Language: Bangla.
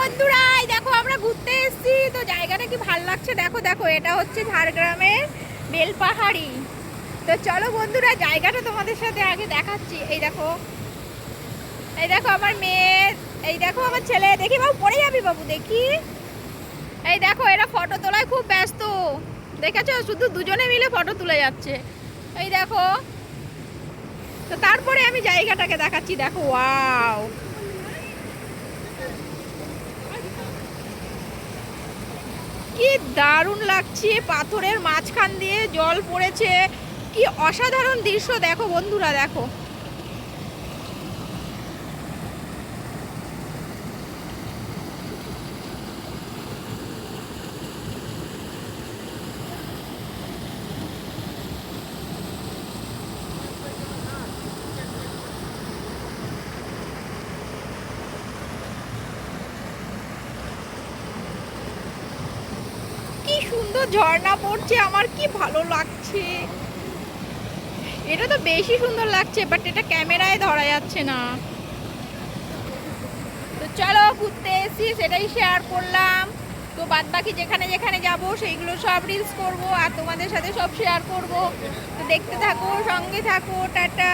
বন্ধুরা, এই দেখো আমরা ঘুরতে এসেছি। তো জায়গাটা কি ভালো লাগছে, দেখো দেখো। এটা হচ্ছে ঝাড়গ্রামের বেলপাহাড়ি। তো চলো বন্ধুরা, জায়গাটা তোমাদের সাথে আগে দেখাচ্ছি। এই দেখো, এই দেখো আমার মেয়ে, এই দেখো আমার ছেলে। দেখি বাবু, পড়ে যাবি বাবু, দেখি। এই দেখো, এরা ফটো তোলায় খুব ব্যস্ত, দেখেছো? শুধু দুজনে মিলে ফটো তুলে যাচ্ছে। এই দেখো। তো তারপরে আমি জায়গাটাকে দেখাচ্ছি, দেখো। ওয়াও, কি দারুণ লাগছে! পাথরের মাঝখান দিয়ে জল পড়েছে, কি অসাধারণ দৃশ্য! দেখো বন্ধুরা, দেখো। কি সুন্দর ঝর্ণা পড়ছে, আমার কি ভালো লাগছে। এটা তো বেশি সুন্দর লাগছে, বাট এটা ক্যামেরায় ধরা যাচ্ছে না। তো চলো, ঘুরতে এসেছি সেটাই শেয়ার করলাম। তো বাদ বাকি যেখানে যেখানে যাব সেইগুলো সব রিলস করব আর তোমাদের সাথে সব শেয়ার করব। তো দেখতে থাকো, সঙ্গে থাকো। টাটা।